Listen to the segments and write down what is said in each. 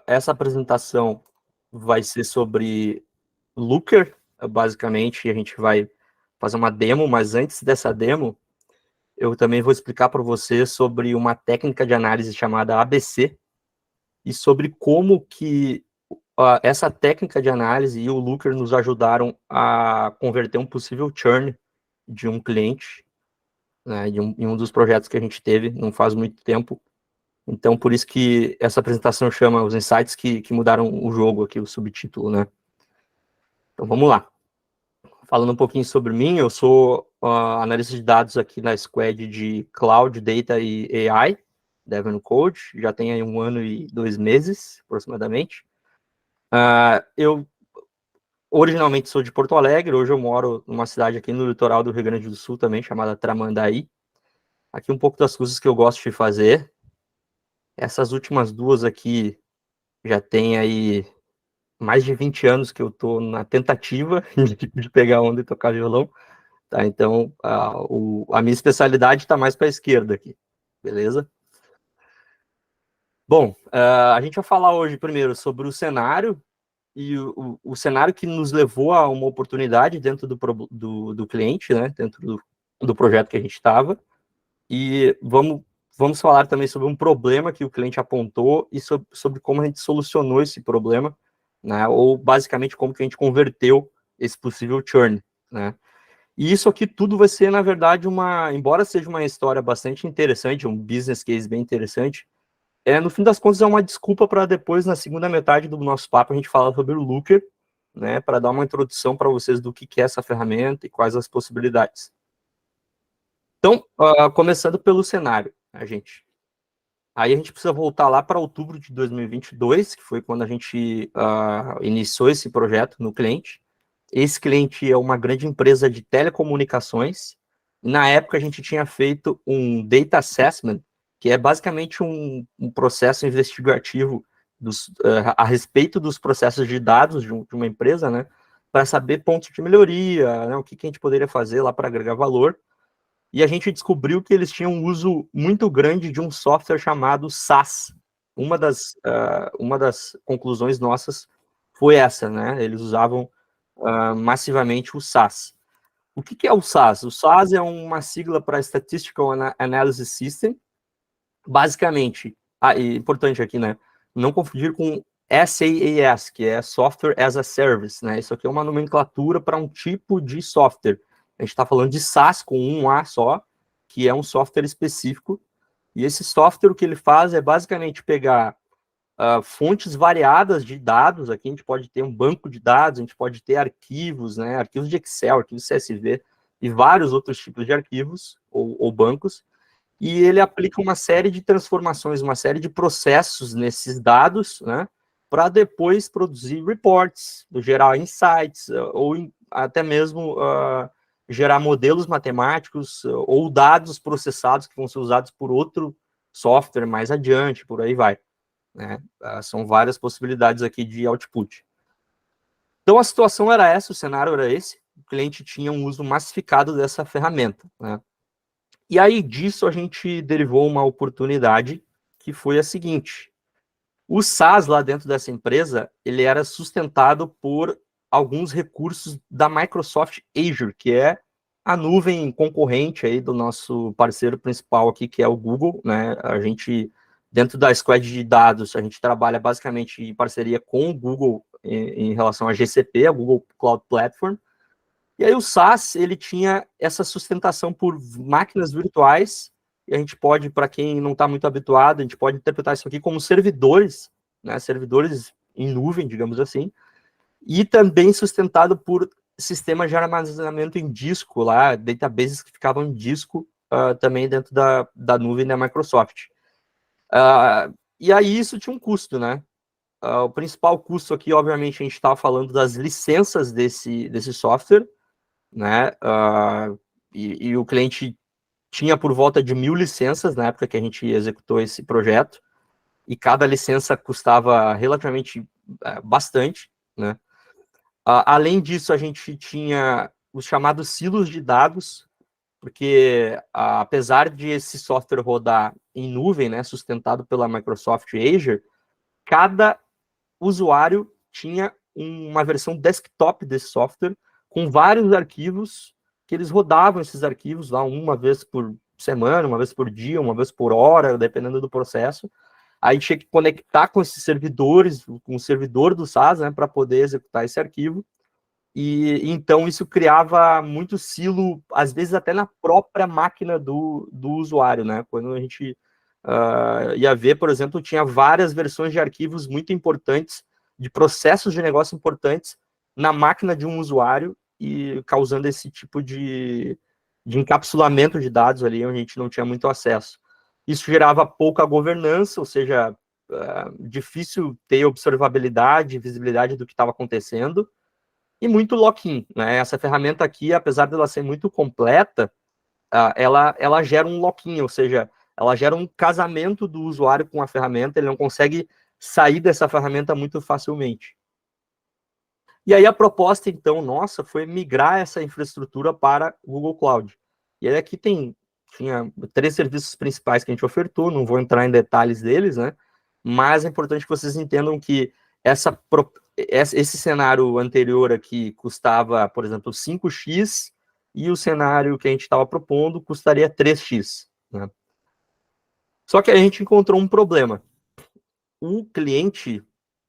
Essa apresentação vai ser sobre Looker, basicamente, a gente vai fazer uma demo, mas antes dessa demo, eu também vou explicar para você sobre uma técnica de análise chamada ABC e sobre como que essa técnica de análise e o Looker nos ajudaram a converter um possível churn de um cliente, né, em um dos projetos que a gente teve, não faz muito tempo. Então, por isso que essa apresentação chama Os Insights que mudaram o jogo aqui, o subtítulo, né? Então, vamos lá. Falando um pouquinho sobre mim, eu sou analista de dados aqui na Squad de Cloud, Data e AI, Dev no Code, já tem aí 1 ano e 2 meses, aproximadamente. Eu originalmente sou de Porto Alegre, hoje eu moro numa cidade aqui no litoral do Rio Grande do Sul também, chamada Tramandaí. Aqui um pouco das coisas que eu gosto de fazer. Essas últimas duas aqui já tem aí mais de 20 anos que eu estou na tentativa de pegar onda e tocar violão, tá? Então, a minha especialidade está mais para a esquerda aqui, beleza? Bom, a gente vai falar hoje primeiro sobre o cenário, e o cenário que nos levou a uma oportunidade dentro do cliente, né? Dentro do projeto que a gente estava, e vamos falar também sobre um problema que o cliente apontou e sobre como a gente solucionou esse problema, né? Ou basicamente como que a gente converteu esse possível churn, né? E isso aqui tudo vai ser, na verdade, embora seja uma história bastante interessante, um business case bem interessante, no fim das contas é uma desculpa para depois, na segunda metade do nosso papo, a gente falar sobre o Looker, né? Para dar uma introdução para vocês do que é essa ferramenta e quais as possibilidades. Então, começando pelo cenário, a gente. Aí a gente precisa voltar lá para outubro de 2022, que foi quando a gente iniciou esse projeto no cliente. Esse cliente é uma grande empresa de telecomunicações. Na época, a gente tinha feito um data assessment, que é basicamente um processo investigativo a respeito dos processos de dados de uma empresa, né? Para saber pontos de melhoria, né, o que a gente poderia fazer lá para agregar valor. E a gente descobriu que eles tinham um uso muito grande de um software chamado SAS. Uma das conclusões nossas foi essa, né? Eles usavam massivamente o SAS. O que é o SAS? O SAS é uma sigla para Statistical Analysis System. Basicamente, e importante aqui, né? Não confundir com SaaS, que é Software as a Service, né? Isso aqui é uma nomenclatura para um tipo de software. A gente está falando de SaaS com um A só, que é um software específico. E esse software, o que ele faz é basicamente pegar fontes variadas de dados. Aqui a gente pode ter um banco de dados, a gente pode ter arquivos, né? Arquivos de Excel, arquivos CSV e vários outros tipos de arquivos ou bancos. E ele aplica uma série de transformações, uma série de processos nesses dados, né, para depois produzir reports, gerar insights, ou até mesmo gerar modelos matemáticos ou dados processados que vão ser usados por outro software mais adiante, por aí vai, né? São várias possibilidades aqui de output. Então, a situação era essa, o cenário era esse, o cliente tinha um uso massificado dessa ferramenta, né? E aí disso a gente derivou uma oportunidade que foi a seguinte: o SaaS lá dentro dessa empresa, ele era sustentado por alguns recursos da Microsoft Azure, que é a nuvem concorrente aí do nosso parceiro principal aqui, que é o Google, né? A gente, dentro da Squad de dados, a gente trabalha basicamente em parceria com o Google em relação a GCP, a Google Cloud Platform. E aí o SaaS, ele tinha essa sustentação por máquinas virtuais, e a gente pode, para quem não está muito habituado, a gente pode interpretar isso aqui como servidores, né, servidores em nuvem, digamos assim, e também sustentado por sistemas de armazenamento em disco, lá, databases que ficavam em disco, também dentro da nuvem da Microsoft. E aí isso tinha um custo, né? O principal custo aqui, obviamente, a gente estava falando das licenças desse software, né? E o cliente tinha por volta de 1.000 licenças na época que a gente executou esse projeto, e cada licença custava relativamente bastante, né? Além disso, a gente tinha os chamados silos de dados, porque apesar de esse software rodar em nuvem, né, sustentado pela Microsoft Azure, cada usuário tinha uma versão desktop desse software com vários arquivos que eles rodavam esses arquivos lá uma vez por semana, uma vez por dia, uma vez por hora, dependendo do processo. Aí tinha que conectar com esses servidores, com o servidor do SaaS, né, para poder executar esse arquivo. E então isso criava muito silo, às vezes até na própria máquina do usuário, né? Quando a gente ia ver, por exemplo, tinha várias versões de arquivos muito importantes, de processos de negócio importantes, na máquina de um usuário, e causando esse tipo de encapsulamento de dados ali, onde a gente não tinha muito acesso. Isso gerava pouca governança, ou seja, difícil ter observabilidade, visibilidade do que estava acontecendo, e muito lock-in, né? Essa ferramenta aqui, apesar dela ser muito completa, ela gera um lock-in, ou seja, ela gera um casamento do usuário com a ferramenta, ele não consegue sair dessa ferramenta muito facilmente. E aí a proposta, então, nossa, foi migrar essa infraestrutura para o Google Cloud. E aí aqui tinha 3 serviços principais que a gente ofertou, não vou entrar em detalhes deles, né? Mas é importante que vocês entendam que esse cenário anterior aqui custava, por exemplo, 5x, e o cenário que a gente estava propondo custaria 3x. Né? Só que a gente encontrou um problema. O cliente,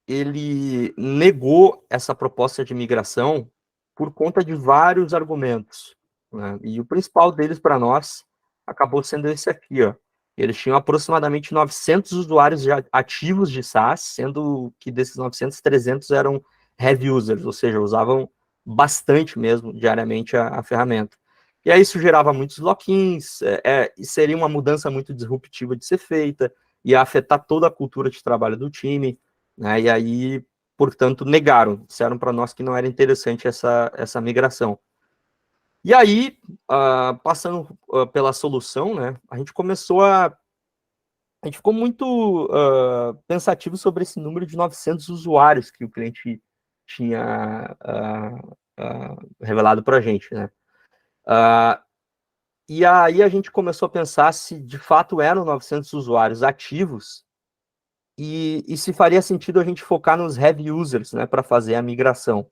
ele negou essa proposta de migração por conta de vários argumentos. Né? E o principal deles para nós acabou sendo esse aqui, ó. Eles tinham aproximadamente 900 usuários ativos de SaaS, sendo que desses 900, 300 eram heavy users, ou seja, usavam bastante mesmo diariamente a ferramenta. E aí isso gerava muitos lock-ins, e seria uma mudança muito disruptiva de ser feita, ia afetar toda a cultura de trabalho do time, né? E aí, portanto, negaram, disseram para nós que não era interessante essa migração. E aí, passando pela solução, né, a gente ficou muito pensativo sobre esse número de 900 usuários que o cliente tinha revelado para a gente, né. E aí a gente começou a pensar se de fato eram 900 usuários ativos e se faria sentido a gente focar nos heavy users, né, para fazer a migração.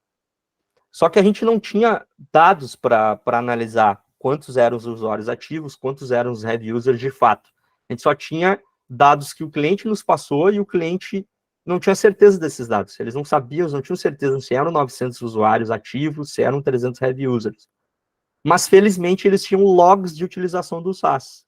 Só que a gente não tinha dados para analisar quantos eram os usuários ativos, quantos eram os heavy users de fato. A gente só tinha dados que o cliente nos passou e o cliente não tinha certeza desses dados. Eles não sabiam, eles não tinham certeza se eram 900 usuários ativos, se eram 300 heavy users. Mas, felizmente, eles tinham logs de utilização do SaaS.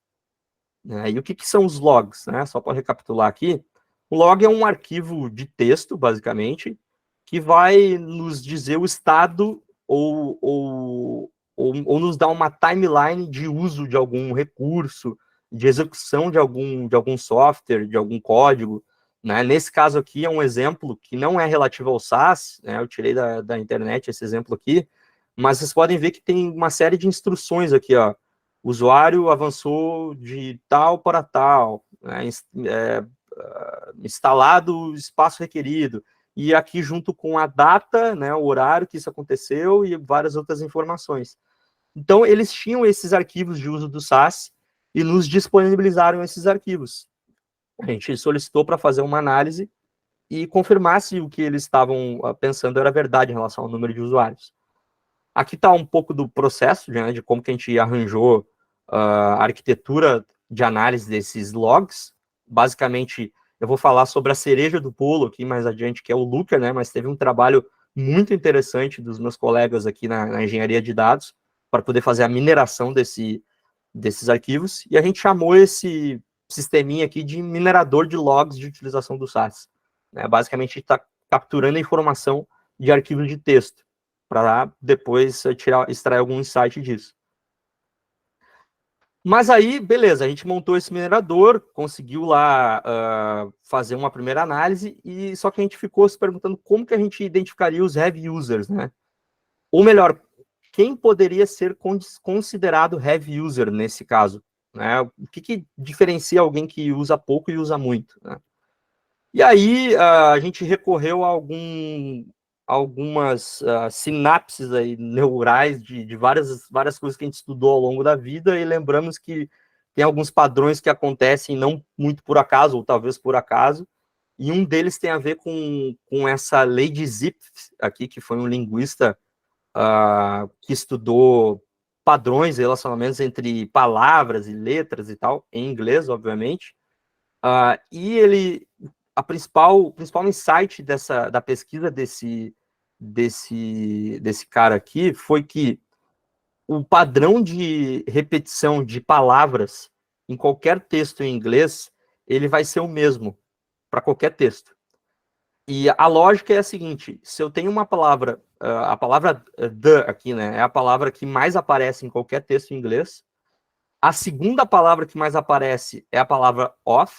E o que são os logs? Né? Só para recapitular aqui, o log é um arquivo de texto, basicamente, que vai nos dizer o estado ou nos dar uma timeline de uso de algum recurso, de execução de algum software, de algum código. Né? Nesse caso aqui é um exemplo que não é relativo ao SaaS, né? Eu tirei da internet esse exemplo aqui, mas vocês podem ver que tem uma série de instruções aqui, ó. O usuário avançou de tal para tal, né? Instalado o espaço requerido, e aqui junto com a data, né, o horário que isso aconteceu e várias outras informações. Então, eles tinham esses arquivos de uso do SaaS e nos disponibilizaram esses arquivos. A gente solicitou para fazer uma análise e confirmar se o que eles estavam pensando era verdade em relação ao número de usuários. Aqui está um pouco do processo, né, de como que a gente arranjou a arquitetura de análise desses logs. Basicamente, eu vou falar sobre a cereja do bolo aqui mais adiante, que é o Looker, né, mas teve um trabalho muito interessante dos meus colegas aqui na engenharia de dados para poder fazer a mineração desses arquivos, e a gente chamou esse sisteminha aqui de minerador de logs de utilização do SaaS. Né? Basicamente, a gente está capturando a informação de arquivos de texto, para depois extrair algum insight disso. Mas aí, beleza, a gente montou esse minerador, conseguiu lá fazer uma primeira análise, e só que a gente ficou se perguntando como que a gente identificaria os heavy users, né? Ou melhor, quem poderia ser considerado heavy user nesse caso? Né? O que diferencia alguém que usa pouco e usa muito? Né? E aí a gente recorreu a algumas sinapses aí neurais de várias coisas que a gente estudou ao longo da vida, e lembramos que tem alguns padrões que acontecem não muito por acaso, ou talvez por acaso, e um deles tem a ver com essa lei de Zipf, aqui, que foi um linguista que estudou padrões, relacionamentos entre palavras e letras e tal, em inglês, obviamente. E ele, o principal insight da pesquisa desse cara aqui foi que o padrão de repetição de palavras em qualquer texto em inglês, ele vai ser o mesmo para qualquer texto. E a lógica é a seguinte: se eu tenho uma palavra, a palavra the aqui, né, é a palavra que mais aparece em qualquer texto em inglês, a segunda palavra que mais aparece é a palavra of,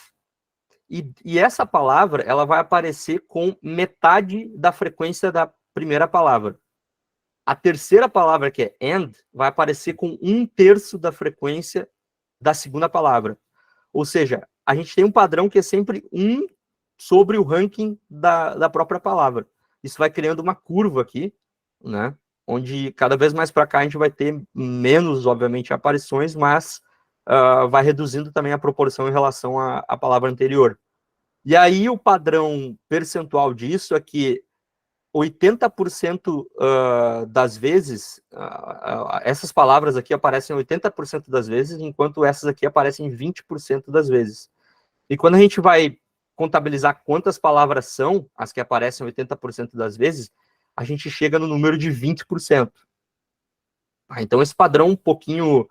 e essa palavra ela vai aparecer com metade da frequência da primeira palavra. A terceira palavra, que é and, vai aparecer com 1/3 da frequência da segunda palavra. Ou seja, a gente tem um padrão que é sempre 1 sobre o ranking da própria palavra. Isso vai criando uma curva aqui, né? Onde cada vez mais para cá a gente vai ter menos, obviamente, aparições, mas vai reduzindo também a proporção em relação à palavra anterior. E aí o padrão percentual disso é que 80% das vezes, essas palavras aqui aparecem 80% das vezes, enquanto essas aqui aparecem 20% das vezes. E quando a gente vai contabilizar quantas palavras são as que aparecem 80% das vezes, a gente chega no número de 20%. Então, esse padrão um pouquinho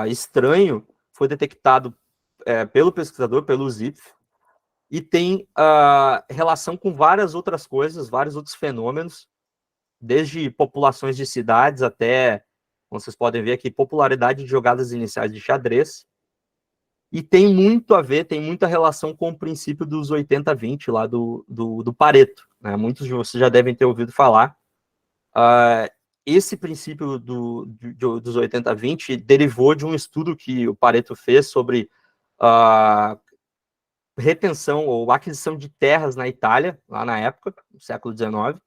estranho foi detectado pelo pesquisador, pelo Zipf, e tem relação com várias outras coisas, vários outros fenômenos, desde populações de cidades até, como vocês podem ver aqui, popularidade de jogadas iniciais de xadrez. E tem muito a ver, tem muita relação com o princípio dos 80-20 lá do Pareto, né? Muitos de vocês já devem ter ouvido falar. Esse princípio dos 80-20 derivou de um estudo que o Pareto fez sobre retenção ou aquisição de terras na Itália, lá na época, no século XIX.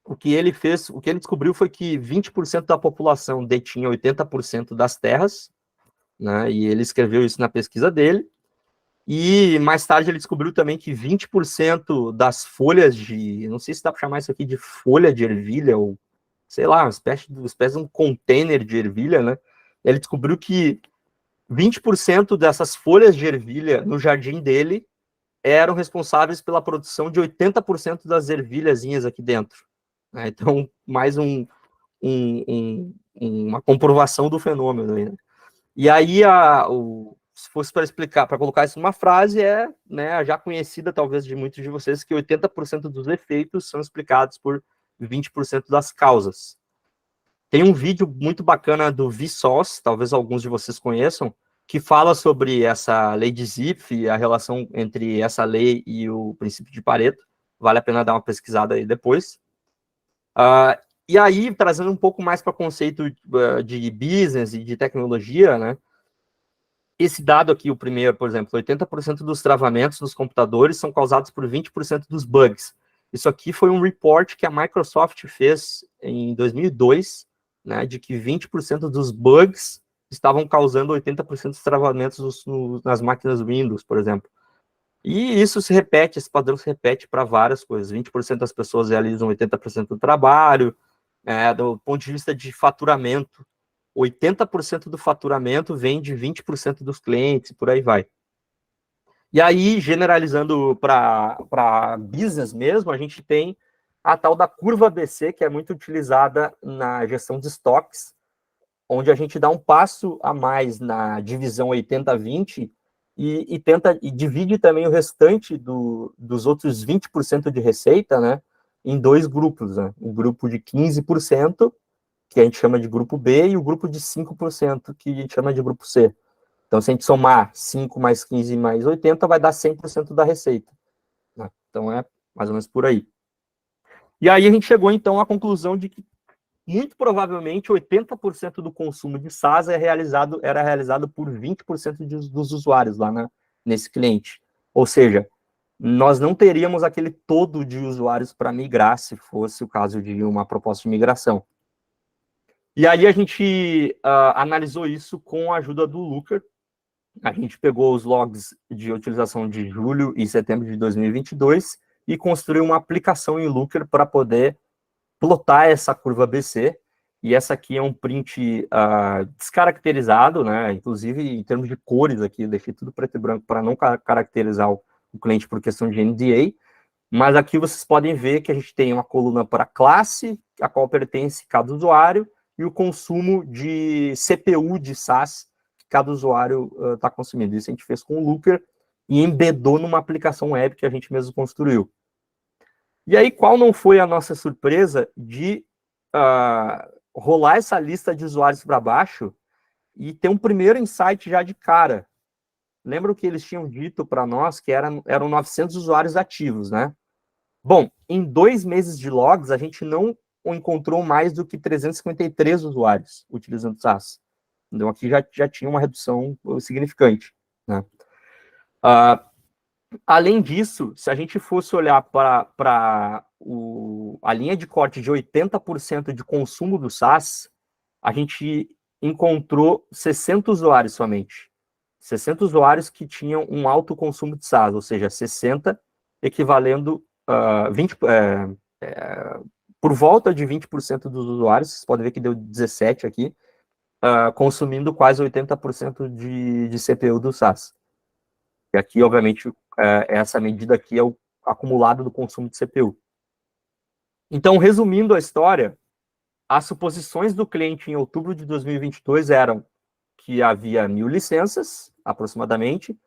O que ele fez, o que ele descobriu foi que 20% da população detinha 80% das terras, né? E ele escreveu isso na pesquisa dele. E mais tarde ele descobriu também que 20% das folhas de, não sei se dá para chamar isso aqui de folha de ervilha, ou sei lá, uma espécie de um container de ervilha, né? Ele descobriu que 20% dessas folhas de ervilha no jardim dele eram responsáveis pela produção de 80% das ervilhazinhas aqui dentro, né? Então, mais uma comprovação do fenômeno aí, né? E aí, se fosse para explicar, para colocar isso numa frase, né, já conhecida talvez de muitos de vocês, que 80% dos efeitos são explicados por 20% das causas. Tem um vídeo muito bacana do Vsauce, talvez alguns de vocês conheçam, que fala sobre essa lei de Zipf e a relação entre essa lei e o princípio de Pareto. Vale a pena dar uma pesquisada aí depois. E aí, trazendo um pouco mais para o conceito de business e de tecnologia, né? Esse dado aqui, o primeiro, por exemplo, 80% dos travamentos dos computadores são causados por 20% dos bugs. Isso aqui foi um report que a Microsoft fez em 2002, né, de que 20% dos bugs estavam causando 80% dos travamentos nas máquinas Windows, por exemplo. E isso se repete, esse padrão se repete para várias coisas. 20% das pessoas realizam 80% do trabalho, do ponto de vista de faturamento, 80% do faturamento vem de 20% dos clientes, por aí vai. E aí, generalizando para business mesmo, a gente tem a tal da curva ABC, que é muito utilizada na gestão de estoques, onde a gente dá um passo a mais na divisão 80-20 e divide também o restante dos outros 20% de receita, né, em dois grupos, né? O grupo de 15%, que a gente chama de grupo B, e o grupo de 5%, que a gente chama de grupo C. Então, se a gente somar 5 mais 15 mais 80, vai dar 100% da receita, né? Então, é mais ou menos por aí. E aí a gente chegou, então, à conclusão de que, muito provavelmente, 80% do consumo de SaaS era realizado por 20% dos usuários lá nesse cliente. Ou seja, nós não teríamos aquele todo de usuários para migrar, se fosse o caso de uma proposta de migração. E aí a gente analisou isso com a ajuda do Looker, A gente pegou os logs de utilização de julho e setembro de 2022 e construiu uma aplicação em Looker para poder plotar essa curva ABC. E essa aqui é um print descaracterizado, né? Inclusive em termos de cores aqui, eu deixei tudo preto e branco para não caracterizar o cliente por questão de NDA. Mas aqui vocês podem ver que a gente tem uma coluna para classe, a qual pertence cada usuário, e o consumo de CPU de SaaS que cada usuário está consumindo. Isso a gente fez com o Looker e embedou numa aplicação web que a gente mesmo construiu. E aí, qual não foi a nossa surpresa de rolar essa lista de usuários para baixo e ter um primeiro insight já de cara? Lembram que eles tinham dito para nós que eram 900 usuários ativos, né? Bom, em 2 meses de logs, a gente não encontrou mais do que 353 usuários utilizando o SaaS. Então, aqui já tinha uma redução significante, né? Além disso, se a gente fosse olhar para a linha de corte de 80% de consumo do SaaS, a gente encontrou 60 usuários somente. 60 usuários que tinham um alto consumo de SaaS, ou seja, 60 equivalendo 20, por volta de 20% dos usuários, vocês podem ver que deu 17 aqui, consumindo quase 80% de CPU do SaaS. E aqui, obviamente, essa medida aqui é o acumulado do consumo de CPU. Então, resumindo a história, as suposições do cliente em outubro de 2022 eram que havia 1.000 licenças, aproximadamente,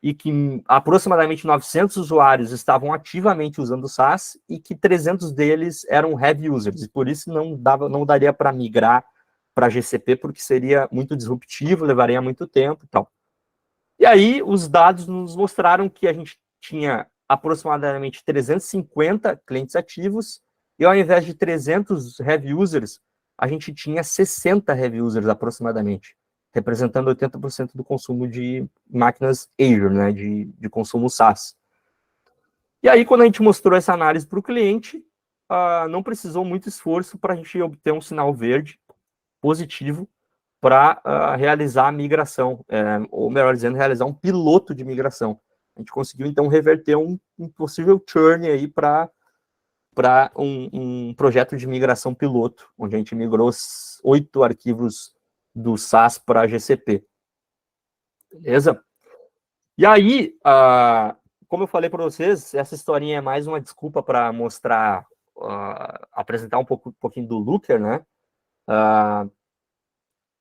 e que aproximadamente 900 usuários estavam ativamente usando o SaaS e que 300 deles eram heavy users, e por isso não daria para migrar para GCP, porque seria muito disruptivo, levaria muito tempo e tal. E aí, os dados nos mostraram que a gente tinha aproximadamente 350 clientes ativos, e ao invés de 300 heavy users, a gente tinha 60 heavy users aproximadamente, representando 80% do consumo de máquinas Azure, né, de consumo SaaS. E aí, quando a gente mostrou essa análise para o cliente, não precisou muito esforço para a gente obter um sinal verde positivo para realizar a migração, ou melhor dizendo, realizar um piloto de migração. A gente conseguiu, então, reverter um possível churn aí para um projeto de migração piloto, onde a gente migrou 8 arquivos do SaaS para GCP. Beleza? E aí, como eu falei para vocês, essa historinha é mais uma desculpa para mostrar, apresentar um pouquinho do Looker, né?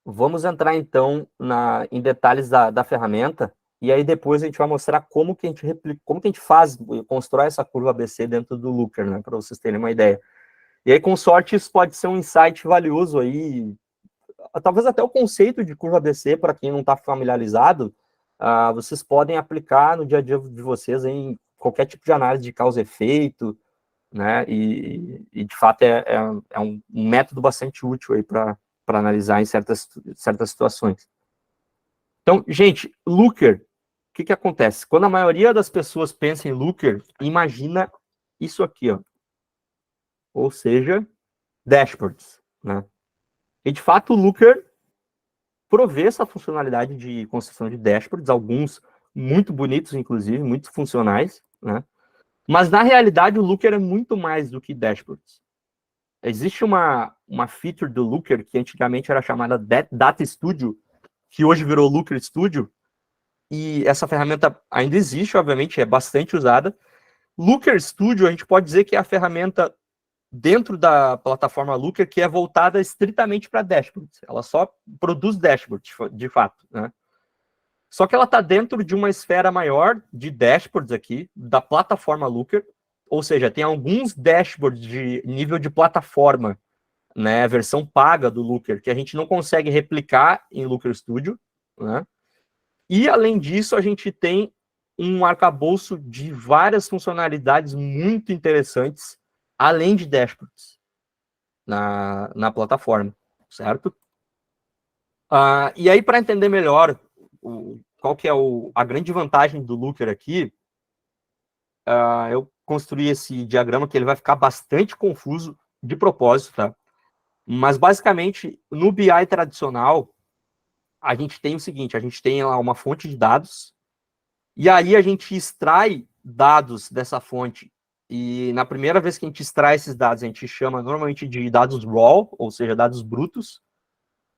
Vamos entrar, então, em detalhes da ferramenta, e aí depois a gente vai mostrar como que a gente constrói essa curva ABC dentro do Looker, né, para vocês terem uma ideia. E aí, com sorte, isso pode ser um insight valioso aí, talvez até o conceito de curva ABC, para quem não está familiarizado, vocês podem aplicar no dia a dia de vocês em qualquer tipo de análise de causa e efeito, né, e de fato é um método bastante útil aí para analisar em certas situações. Então, gente, Looker, o que acontece? Quando a maioria das pessoas pensa em Looker, imagina isso aqui, ó. Ou seja, dashboards, né? E, de fato, o Looker provê essa funcionalidade de construção de dashboards, alguns muito bonitos, inclusive, muito funcionais, né? Mas, na realidade, o Looker é muito mais do que dashboards. Existe uma feature do Looker que antigamente era chamada Data Studio, que hoje virou Looker Studio, e essa ferramenta ainda existe, obviamente, é bastante usada. Looker Studio, a gente pode dizer que é a ferramenta dentro da plataforma Looker que é voltada estritamente para dashboards. Ela só produz dashboards, de fato, né? Só que ela está dentro de uma esfera maior de dashboards aqui, da plataforma Looker, ou seja, tem alguns dashboards de nível de plataforma, né, a versão paga do Looker, que a gente não consegue replicar em Looker Studio, né? E, além disso, a gente tem um arcabouço de várias funcionalidades muito interessantes, além de dashboards, na plataforma, certo? E aí, para entender melhor qual que é a grande vantagem do Looker aqui, eu construí esse diagrama que ele vai ficar bastante confuso de propósito, tá? Mas, basicamente, no BI tradicional, a gente tem o seguinte, a gente tem lá uma fonte de dados, e aí a gente extrai dados dessa fonte, e na primeira vez que a gente extrai esses dados, a gente chama normalmente de dados raw, ou seja, dados brutos,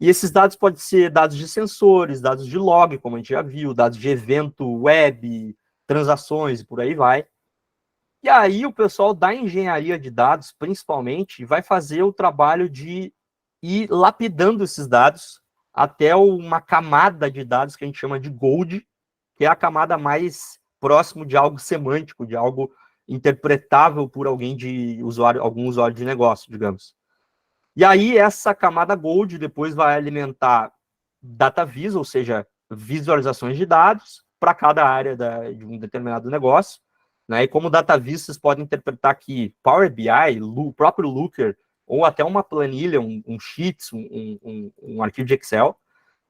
e esses dados podem ser dados de sensores, dados de log, como a gente já viu, dados de evento web, transações e por aí vai. E aí o pessoal da engenharia de dados, principalmente, vai fazer o trabalho de ir lapidando esses dados até uma camada de dados que a gente chama de gold, que é a camada mais próximo de algo semântico, de algo interpretável por alguém de usuário, algum usuário de negócio, digamos. E aí essa camada gold depois vai alimentar data vis, ou seja, visualizações de dados para cada área de um determinado negócio. Né? E como data vis, vocês podem interpretar que Power BI, o próprio Looker, ou até uma planilha, um Sheets, um arquivo de Excel.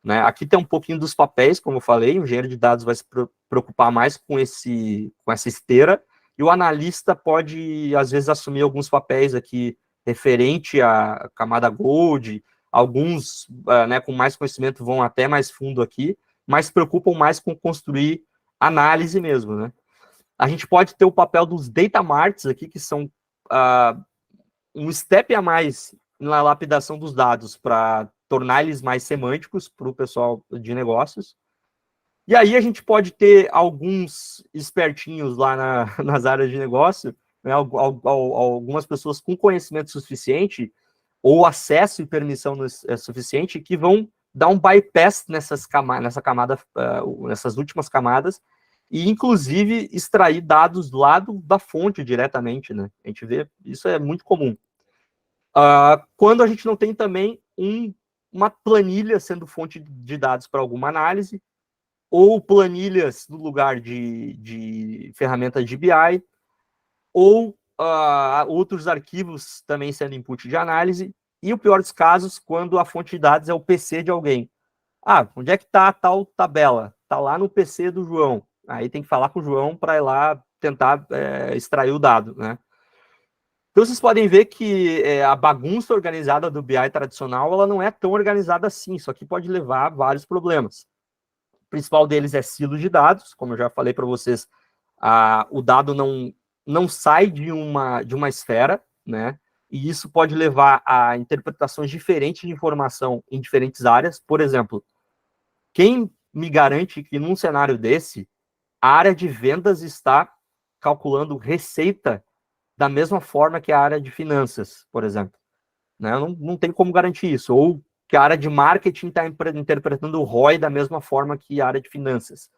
Né? Aqui tem um pouquinho dos papéis, como eu falei, o engenheiro de dados vai se preocupar mais com essa esteira, e o analista pode, às vezes, assumir alguns papéis aqui referente à camada Gold, alguns né, com mais conhecimento vão até mais fundo aqui, mas se preocupam mais com construir análise mesmo. Né? A gente pode ter o papel dos data marts aqui, que são um step a mais na lapidação dos dados para tornar eles mais semânticos para o pessoal de negócios. E aí a gente pode ter alguns espertinhos lá nas áreas de negócio, né, algumas pessoas com conhecimento suficiente ou acesso e permissão suficiente que vão dar um bypass nessa camada, nessas últimas camadas e, inclusive, extrair dados lá da fonte diretamente, né? A gente vê, isso é muito comum. Quando a gente não tem também uma planilha sendo fonte de dados para alguma análise, ou planilhas no lugar de ferramentas de BI, ou outros arquivos também sendo input de análise, e o pior dos casos, quando a fonte de dados é o PC de alguém. Onde é que está a tal tabela? Está lá no PC do João. Aí tem que falar com o João para ir lá tentar extrair o dado, né? Então, vocês podem ver que a bagunça organizada do BI tradicional, ela não é tão organizada assim, isso aqui pode levar a vários problemas. O principal deles é silos de dados, como eu já falei para vocês, o dado não sai de uma esfera, né? E isso pode levar a interpretações diferentes de informação em diferentes áreas. Por exemplo, quem me garante que num cenário desse, a área de vendas está calculando receita da mesma forma que a área de finanças, por exemplo? Né? Não tem como garantir isso. Ou que a área de marketing está interpretando o ROI da mesma forma que a área de finanças.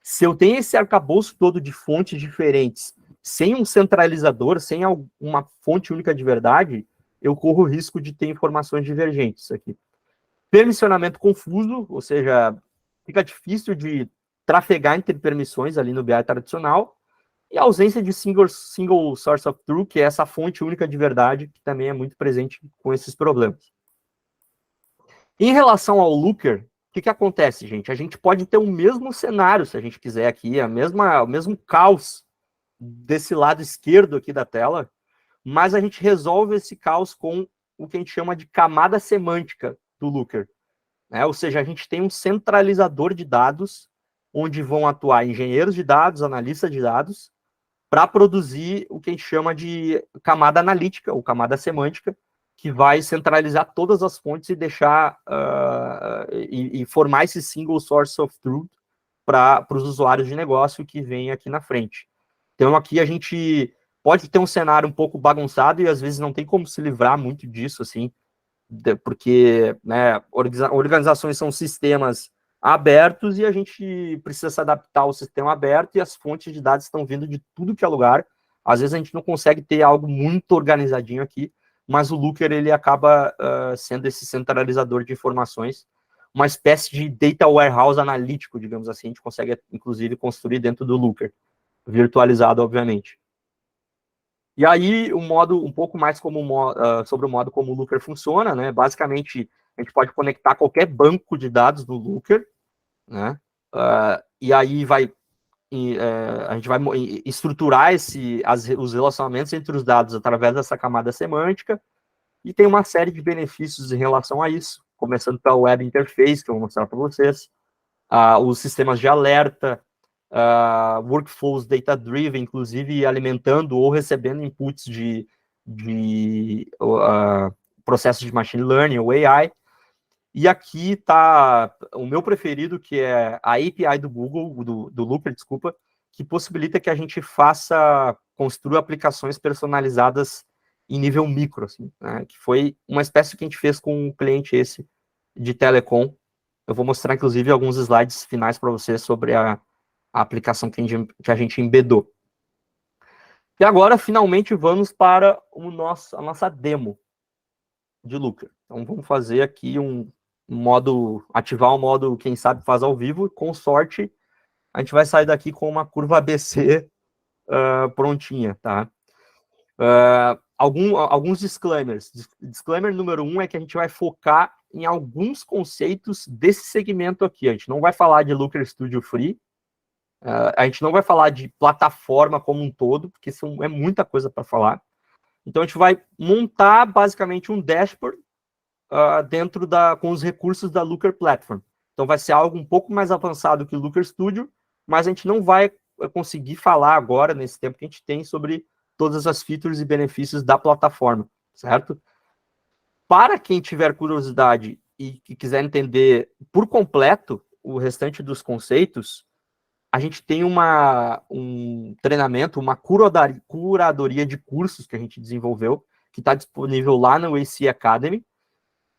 Se eu tenho esse arcabouço todo de fontes diferentes, sem um centralizador, sem uma fonte única de verdade, eu corro o risco de ter informações divergentes aqui. Permissionamento confuso, ou seja, fica difícil de trafegar entre permissões ali no BI tradicional, e a ausência de single source of truth, que é essa fonte única de verdade, que também é muito presente com esses problemas. Em relação ao Looker, o que acontece, gente? A gente pode ter o mesmo cenário, se a gente quiser aqui, o mesmo caos desse lado esquerdo aqui da tela, mas a gente resolve esse caos com o que a gente chama de camada semântica do Looker. Né? Ou seja, a gente tem um centralizador de dados, onde vão atuar engenheiros de dados, analistas de dados, para produzir o que a gente chama de camada analítica, ou camada semântica, que vai centralizar todas as fontes e deixar e formar esse single source of truth para os usuários de negócio que vem aqui na frente. Então, aqui a gente pode ter um cenário um pouco bagunçado e às vezes não tem como se livrar muito disso, assim, porque né, organizações são sistemas abertos e a gente precisa se adaptar ao sistema aberto e as fontes de dados estão vindo de tudo que é lugar. Às vezes a gente não consegue ter algo muito organizadinho aqui, mas o Looker ele acaba sendo esse centralizador de informações, uma espécie de data warehouse analítico, digamos assim, a gente consegue inclusive construir dentro do Looker, virtualizado, obviamente. E aí, um pouco mais sobre o modo como o Looker funciona, né? Basicamente, a gente pode conectar qualquer banco de dados no Looker, né? E aí a gente vai estruturar os relacionamentos entre os dados através dessa camada semântica, e tem uma série de benefícios em relação a isso, começando pela web interface, que eu vou mostrar para vocês, os sistemas de alerta, workflows data-driven, inclusive alimentando ou recebendo inputs de processos de machine learning ou AI. E aqui está o meu preferido, que é a API do Google, do Looker, desculpa, que possibilita que a gente construa aplicações personalizadas em nível micro, assim, né? Que foi uma espécie que a gente fez com um cliente esse de telecom. Eu vou mostrar, inclusive, alguns slides finais para vocês sobre a aplicação que a gente embedou. E agora, finalmente, vamos para a nossa demo de Looker. Então, vamos fazer aqui ativar o modo, quem sabe, faz ao vivo. Com sorte, a gente vai sair daqui com uma curva ABC prontinha, tá? Alguns disclaimers. Disclaimer número 1 é que a gente vai focar em alguns conceitos desse segmento aqui. A gente não vai falar de Looker Studio Free, a gente não vai falar de plataforma como um todo, porque isso é muita coisa para falar. Então, a gente vai montar, basicamente, um dashboard com os recursos da Looker Platform. Então, vai ser algo um pouco mais avançado que o Looker Studio, mas a gente não vai conseguir falar agora, nesse tempo que a gente tem, sobre todas as features e benefícios da plataforma, certo? Para quem tiver curiosidade e que quiser entender por completo o restante dos conceitos, a gente tem um treinamento, uma curadoria de cursos que a gente desenvolveu, que está disponível lá no AC Academy,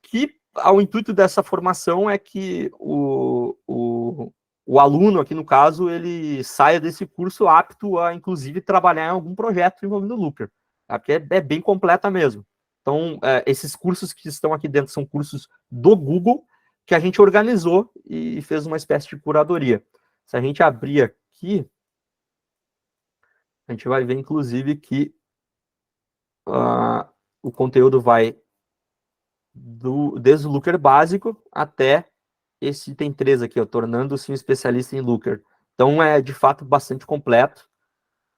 que o intuito dessa formação é que o aluno, aqui no caso, ele saia desse curso apto a, inclusive, trabalhar em algum projeto envolvendo o Looker, tá? Porque é bem completa mesmo. Então, esses cursos que estão aqui dentro são cursos do Google, que a gente organizou e fez uma espécie de curadoria. Se a gente abrir aqui, a gente vai ver, inclusive, que o conteúdo vai desde o Looker básico até esse item 3 aqui, tornando-se um especialista em Looker. Então, é, de fato, bastante completo.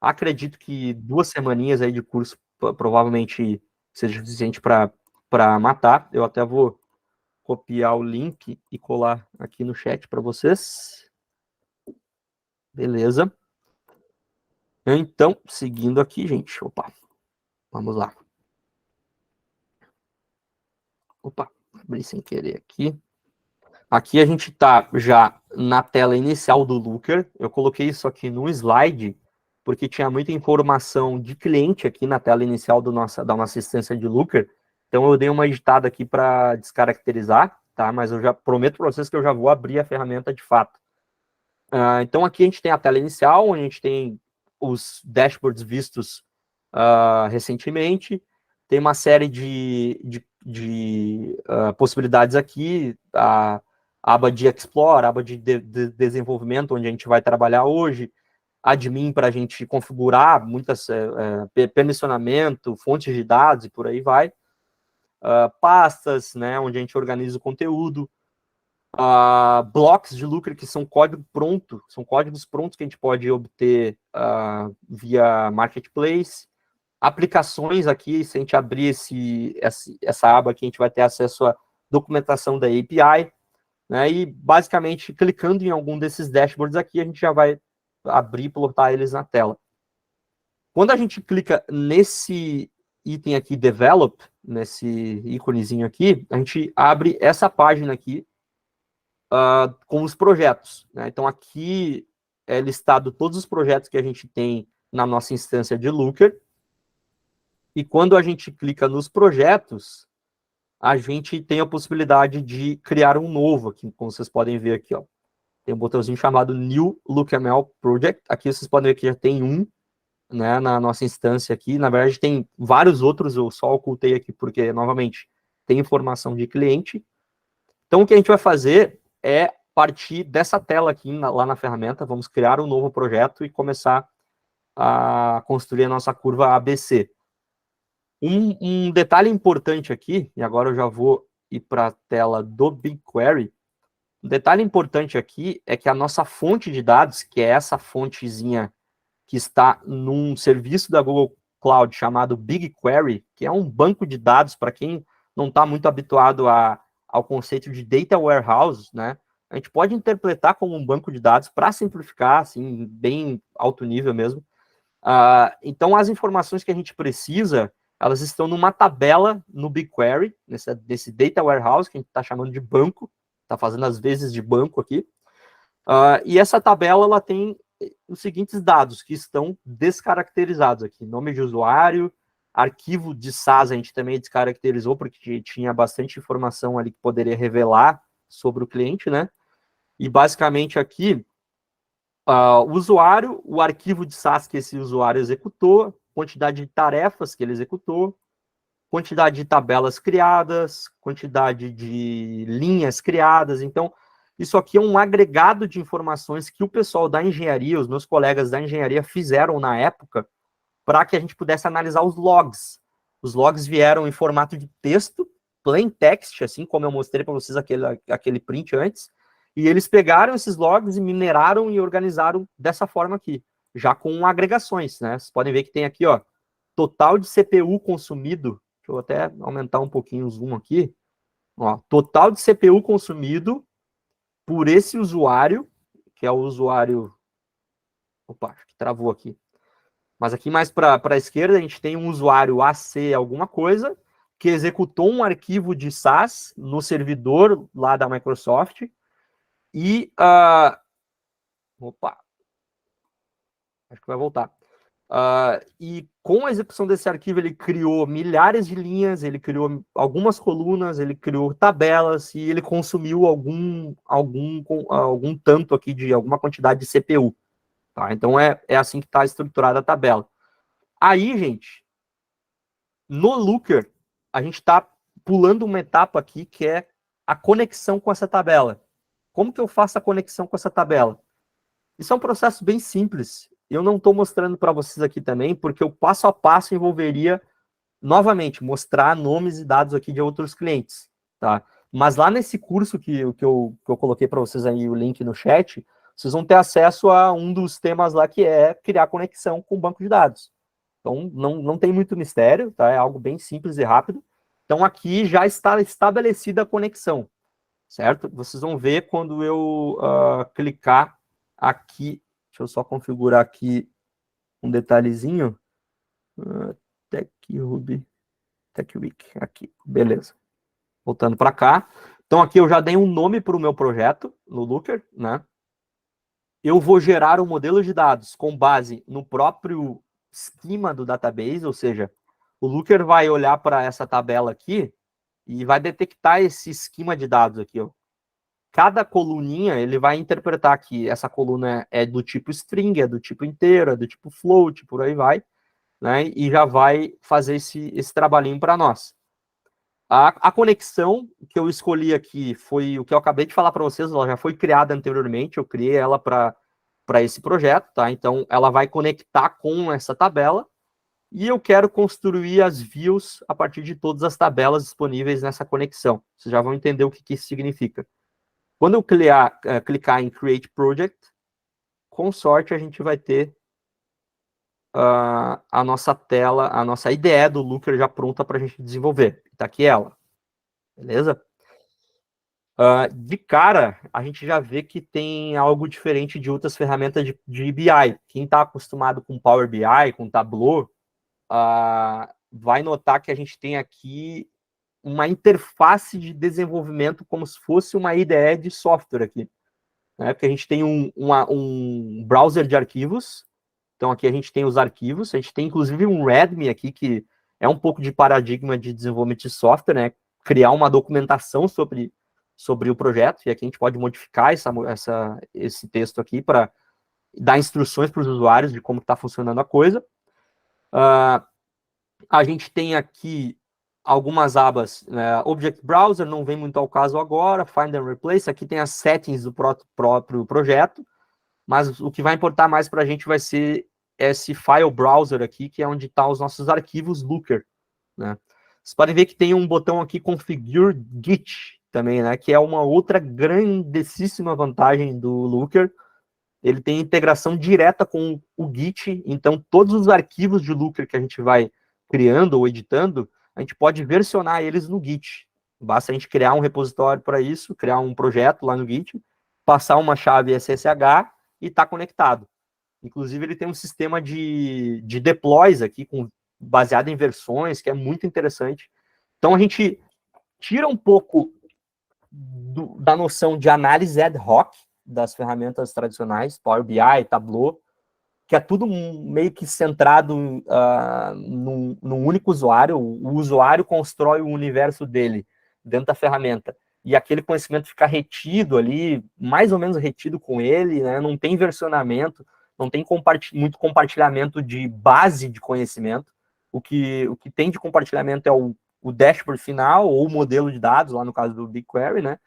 Acredito que 2 semaninhas aí de curso provavelmente seja suficiente para matar. Eu até vou copiar o link e colar aqui no chat para vocês. Beleza. Então, seguindo aqui, gente. Opa, vamos lá. Opa, abri sem querer aqui. Aqui a gente está já na tela inicial do Looker. Eu coloquei isso aqui no slide, porque tinha muita informação de cliente aqui na tela inicial da nossa instância de Looker. Então eu dei uma editada aqui para descaracterizar, tá? Mas eu já prometo para vocês que eu já vou abrir a ferramenta de fato. Então aqui a gente tem a tela inicial, onde a gente tem os dashboards vistos recentemente. Tem uma série de possibilidades aqui, a aba de Explore, a aba de desenvolvimento, onde a gente vai trabalhar hoje, admin para a gente configurar muitas permissionamento, fontes de dados e por aí vai, pastas, né, onde a gente organiza o conteúdo, blocks de Looker, que são códigos prontos que a gente pode obter via Marketplace, aplicações aqui, se a gente abrir essa aba aqui, a gente vai ter acesso à documentação da API, né, e basicamente, clicando em algum desses dashboards aqui, a gente já vai abrir e plotar eles na tela. Quando a gente clica nesse item aqui, Develop, nesse íconezinho aqui, a gente abre essa página aqui, com os projetos, né? Então, aqui é listado todos os projetos que a gente tem na nossa instância de Looker, e quando a gente clica nos projetos, a gente tem a possibilidade de criar um novo aqui, como vocês podem ver aqui, ó. Tem um botãozinho chamado New LookML Project. Aqui vocês podem ver que já tem um, né, na nossa instância aqui. Na verdade, tem vários outros, eu só ocultei aqui porque, novamente, tem informação de cliente. Então, o que a gente vai fazer é partir dessa tela aqui, lá na ferramenta, vamos criar um novo projeto e começar a construir a nossa curva ABC. Um detalhe importante aqui, e agora eu já vou ir para a tela do BigQuery. Um detalhe importante aqui é que a nossa fonte de dados, que é essa fontezinha que está num serviço da Google Cloud chamado BigQuery, que é um banco de dados, para quem não está muito habituado a ao conceito de data warehouse, né? A gente pode interpretar como um banco de dados para simplificar, assim, bem alto nível mesmo. Então, as informações que a gente precisa, elas estão numa tabela no BigQuery, nesse data warehouse, que a gente está chamando de banco, está fazendo as vezes de banco aqui. E essa tabela, ela tem os seguintes dados, que estão descaracterizados aqui. Nome de usuário, arquivo de SAS a gente também descaracterizou, porque tinha bastante informação ali que poderia revelar sobre o cliente, né? E basicamente aqui, o usuário, o arquivo de SAS que esse usuário executou, quantidade de tarefas que ele executou, quantidade de tabelas criadas, quantidade de linhas criadas. Então, isso aqui é um agregado de informações que o pessoal da engenharia, os meus colegas da engenharia fizeram na época, para que a gente pudesse analisar os logs. Os logs vieram em formato de texto, plain text, assim como eu mostrei para vocês aquele print antes, e eles pegaram esses logs e mineraram e organizaram dessa forma aqui, já com agregações, né? Vocês podem ver que tem aqui, ó, total de CPU consumido. Deixa eu até aumentar um pouquinho o zoom aqui. Ó, total de CPU consumido por esse usuário, que é o usuário... Opa, acho que travou aqui. Mas aqui mais para a esquerda, a gente tem um usuário AC alguma coisa, que executou um arquivo de SAS no servidor lá da Microsoft, e... opa! Acho que vai voltar. E com a execução desse arquivo, ele criou milhares de linhas, ele criou algumas colunas, ele criou tabelas, e ele consumiu algum tanto aqui de alguma quantidade de CPU. Tá? Então, é assim que está estruturada a tabela. Aí, gente, no Looker, a gente está pulando uma etapa aqui, que é a conexão com essa tabela. Como que eu faço a conexão com essa tabela? Isso é um processo bem simples. Eu não estou mostrando para vocês aqui também, porque o passo a passo envolveria, novamente, mostrar nomes e dados aqui de outros clientes. Tá? Mas lá nesse curso que eu coloquei para vocês aí, o link no chat, vocês vão ter acesso a um dos temas lá, que é criar conexão com o banco de dados. Então, não tem muito mistério, tá? É algo bem simples e rápido. Então, aqui já está estabelecida a conexão, certo? Vocês vão ver quando eu clicar aqui. Deixa eu só configurar aqui um detalhezinho. TechWeek, aqui, beleza. Voltando para cá. Então, aqui eu já dei um nome para o meu projeto, no Looker, né? Eu vou gerar um modelo de dados com base no próprio esquema do database, ou seja, o Looker vai olhar para essa tabela aqui e vai detectar esse esquema de dados aqui, ó. Cada coluninha, ele vai interpretar que essa coluna é do tipo string, é do tipo inteiro, é do tipo float, por aí vai, né? E já vai fazer esse trabalhinho para nós. A conexão que eu escolhi aqui foi o que eu acabei de falar para vocês, ela já foi criada anteriormente, eu criei ela para esse projeto, tá? Então, ela vai conectar com essa tabela, e eu quero construir as views a partir de todas as tabelas disponíveis nessa conexão. Vocês já vão entender o que isso significa. Quando eu clicar em Create Project, com sorte a gente vai ter a nossa tela, a nossa IDE do Looker já pronta para a gente desenvolver. Está aqui ela. Beleza? De cara, a gente já vê que tem algo diferente de outras ferramentas de BI. Quem está acostumado com Power BI, com Tableau, vai notar que a gente tem aqui uma interface de desenvolvimento como se fosse uma IDE de software aqui. Né? Porque a gente tem um browser de arquivos. Então, aqui a gente tem os arquivos. A gente tem, inclusive, um README aqui, que é um pouco de paradigma de desenvolvimento de software, né? Criar uma documentação sobre o projeto. E aqui a gente pode modificar esse texto aqui para dar instruções para os usuários de como está funcionando a coisa. A gente tem aqui algumas abas, Object Browser, não vem muito ao caso agora, Find and Replace, aqui tem as settings do próprio projeto, mas o que vai importar mais para a gente vai ser esse File Browser aqui, que é onde estão os nossos arquivos Looker, né? Vocês podem ver que tem um botão aqui, Configure Git, também, né? Que é uma outra grandíssima vantagem do Looker. Ele tem integração direta com o Git, então todos os arquivos de Looker que a gente vai criando ou editando, a gente pode versionar eles no Git, Basta a gente criar um repositório para isso, criar um projeto lá no Git, passar uma chave SSH e está conectado. Inclusive, ele tem um sistema de deploys aqui, baseado em versões, que é muito interessante. Então, a gente tira um pouco da noção de análise ad hoc das ferramentas tradicionais, Power BI, Tableau, que é tudo meio que centrado num único usuário. O usuário constrói o universo dele dentro da ferramenta. E aquele conhecimento fica retido ali, mais ou menos retido com ele, né? Não tem versionamento, não tem muito compartilhamento de base de conhecimento. O que tem de compartilhamento é o dashboard final ou o modelo de dados, lá no caso do BigQuery, né?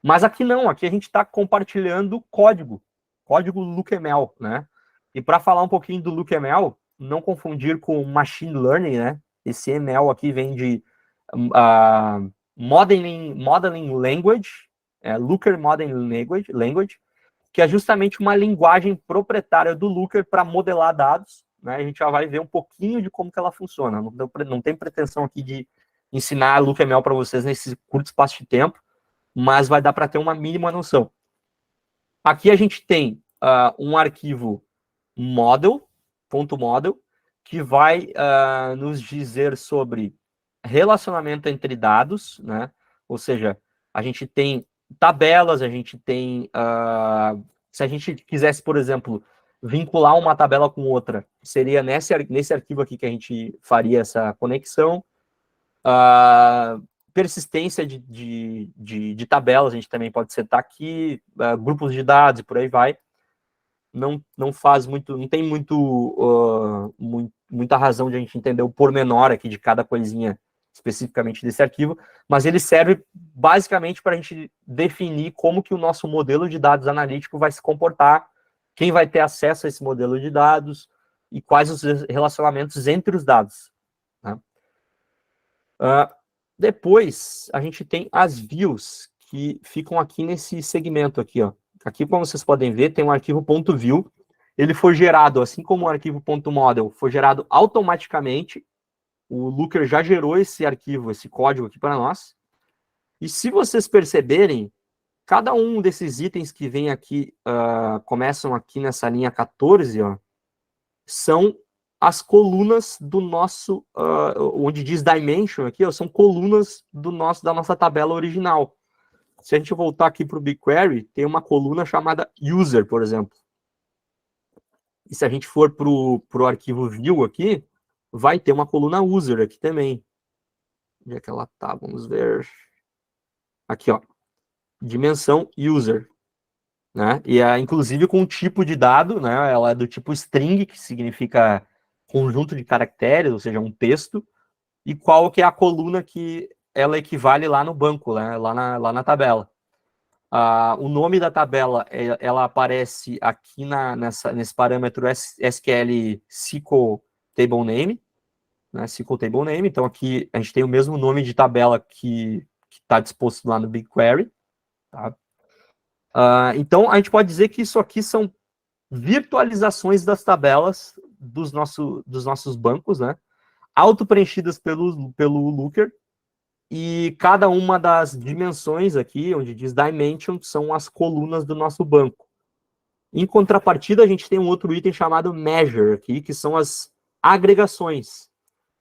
Mas aqui não, aqui a gente está compartilhando código LookML, né? E para falar um pouquinho do LookML, não confundir com Machine Learning, né? Esse ML aqui vem de Modeling Language, Looker Modeling Language, que é justamente uma linguagem proprietária do Looker para modelar dados, né? A gente já vai ver um pouquinho de como que ela funciona. Não tem pretensão aqui de ensinar LookML para vocês nesse curto espaço de tempo, mas vai dar para ter uma mínima noção. Aqui a gente tem um arquivo model.model, que vai nos dizer sobre relacionamento entre dados, né? Ou seja, a gente tem tabelas, a gente tem... se a gente quisesse, por exemplo, vincular uma tabela com outra, seria nesse arquivo aqui que a gente faria essa conexão. Persistência de tabelas, a gente também pode setar aqui, grupos de dados e por aí vai. Não faz muito, não tem muita razão de a gente entender o pormenor aqui de cada coisinha especificamente desse arquivo, mas ele serve basicamente para a gente definir como que o nosso modelo de dados analítico vai se comportar, quem vai ter acesso a esse modelo de dados e quais os relacionamentos entre os dados. Né? Depois, a gente tem as views, que ficam aqui nesse segmento aqui, ó. Aqui, como vocês podem ver, tem um arquivo .view. Ele foi gerado, assim como o arquivo .model, foi gerado automaticamente. O Looker já gerou esse arquivo, esse código aqui para nós. E se vocês perceberem, cada um desses itens que vem aqui, começam aqui nessa linha 14, ó, são as colunas do nosso, onde diz dimension aqui, ó, são colunas da nossa tabela original. Se a gente voltar aqui para o BigQuery, tem uma coluna chamada user, por exemplo. E se a gente for para o arquivo view aqui, vai ter uma coluna user aqui também. Onde é que ela tá? Vamos ver. Aqui, ó. Dimensão user. Né? E inclusive com um tipo de dado, né? Ela é do tipo string, que significa conjunto de caracteres, ou seja, um texto, e qual que é a coluna que ela equivale lá no banco, né? lá na tabela. O nome da tabela, ela aparece aqui nesse parâmetro SQL SQL Table Name, né? SQL Table Name. Então aqui a gente tem o mesmo nome de tabela que está disposto lá no BigQuery. Tá? Então a gente pode dizer que isso aqui são virtualizações das tabelas dos nossos bancos, né? Auto-preenchidas pelo Looker, e cada uma das dimensões aqui, onde diz dimension, são as colunas do nosso banco. Em contrapartida, a gente tem um outro item chamado measure aqui, que são as agregações.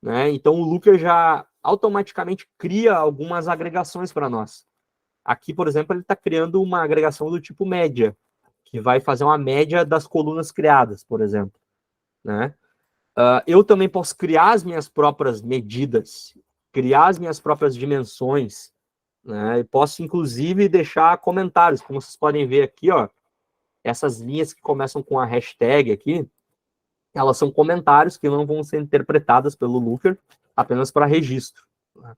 Né? Então, o Looker já automaticamente cria algumas agregações para nós. Aqui, por exemplo, ele está criando uma agregação do tipo média, que vai fazer uma média das colunas criadas, por exemplo. Né? Eu também posso criar as minhas próprias medidas, criar as minhas próprias dimensões, né? E posso, inclusive, deixar comentários, como vocês podem ver aqui, ó, essas linhas que começam com a hashtag aqui, elas são comentários que não vão ser interpretadas pelo Looker, apenas para registro. Né?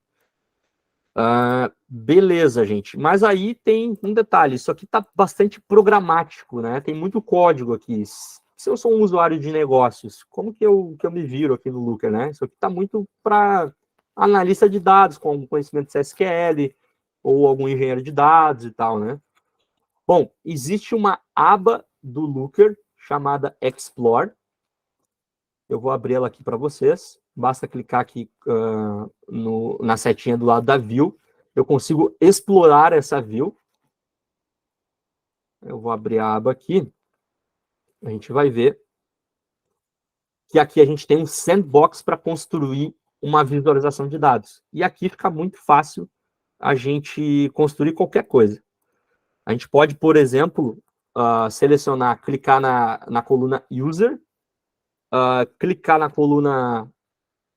Beleza, gente. Mas aí tem um detalhe, isso aqui está bastante programático, né? Tem muito código aqui. Se eu sou um usuário de negócios, como que eu me viro aqui no Looker, né? Isso aqui está muito para analista de dados, com algum conhecimento de SQL, ou algum engenheiro de dados e tal, né? Bom, existe uma aba do Looker chamada Explore. Eu vou abrir ela aqui para vocês. Basta clicar aqui na setinha do lado da View. eu consigo explorar essa view. Eu vou abrir a aba aqui. A gente vai ver que aqui a gente tem um sandbox para construir uma visualização de dados. E aqui fica muito fácil a gente construir qualquer coisa. A gente pode, por exemplo, selecionar, clicar na coluna User, clicar na coluna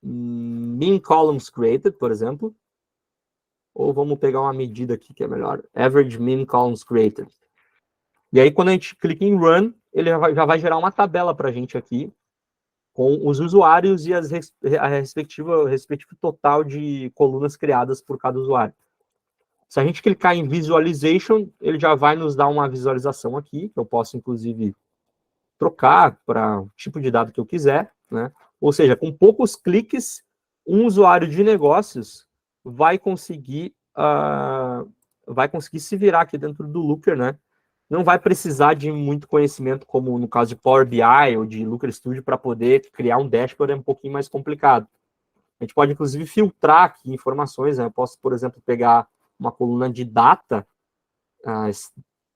Mean Columns Created, por exemplo, ou vamos pegar uma medida aqui que é melhor, Average Mean Columns Created. E aí, quando a gente clica em Run, ele já vai gerar uma tabela para a gente aqui, com os usuários e a respectivo total de colunas criadas por cada usuário. Se a gente clicar em Visualization, ele já vai nos dar uma visualização aqui, que eu posso, inclusive, trocar para o tipo de dado que eu quiser, né? Ou seja, com poucos cliques, um usuário de negócios vai conseguir se virar aqui dentro do Looker, né? Não vai precisar de muito conhecimento, como no caso de Power BI ou de Looker Studio, para poder criar um dashboard, é um pouquinho mais complicado. A gente pode, inclusive, filtrar aqui informações, né? Eu posso, por exemplo, pegar uma coluna de data,